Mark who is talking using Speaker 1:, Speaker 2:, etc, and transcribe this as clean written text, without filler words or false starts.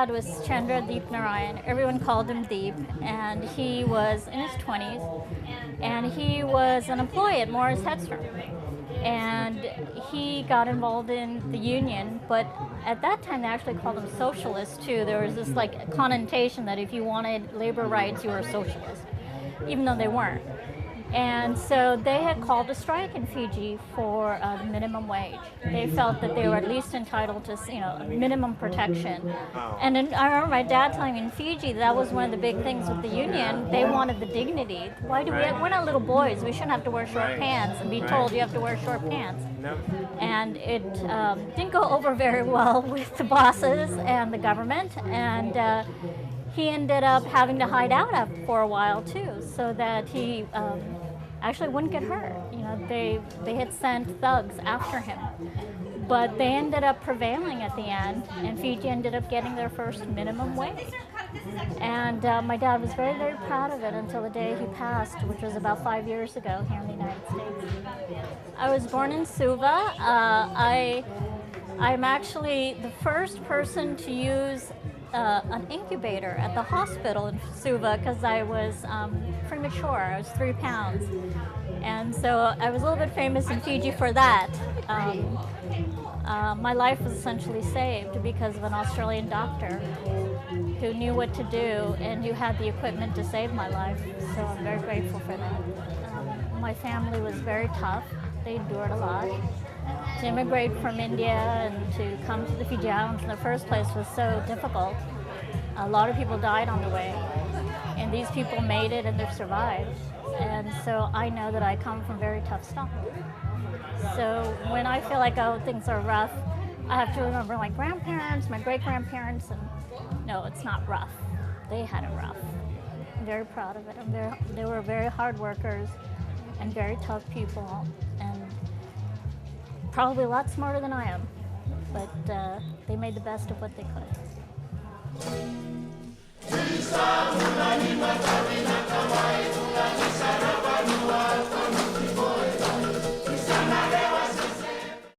Speaker 1: dad was Deep Narayan. Everyone called him Deep, and he was in his 20s, and he was an employee at Morris Headstrom. And he got involved in the union, but at that time they actually called them socialists too. There was this like connotation that if you wanted labor rights, you were a socialist, even though they weren't. And so they had called a strike in Fiji for the minimum wage. They felt that they were at least entitled to, minimum protection. And I remember my dad telling me in Fiji that was one of the big things with the union. They wanted the dignity. Why do we're not little boys. We shouldn't have to wear short pants and be told you have to wear short pants. And it didn't go over very well with the bosses and the government. And he ended up having to hide out for a while too, so that he actually wouldn't get hurt. They had sent thugs after him, but they ended up prevailing at the end, and Fiji ended up getting their first minimum wage. And my dad was very, very proud of it until the day he passed, which was about 5 years ago here in the United States. I was born in Suva. I'm actually the first person to use an incubator at the hospital in Suva because I was premature. I was 3 pounds. And so I was a little bit famous in Fiji for that. My life was essentially saved because of an Australian doctor who knew what to do and who had the equipment to save my life. So I'm very grateful for that. My family was very tough. They endured a lot. To immigrate from India and to come to the Fiji Islands in the first place was so difficult. A lot of people died on the way, and these people made it and they've survived. And so I know that I come from very tough stuff. So when I feel like, oh, things are rough, I have to remember my grandparents, my great-grandparents, and no, it's not rough. They had it rough. I'm very proud of it. They were very hard workers and very tough people, and probably a lot smarter than I am, but they made the best of what they could.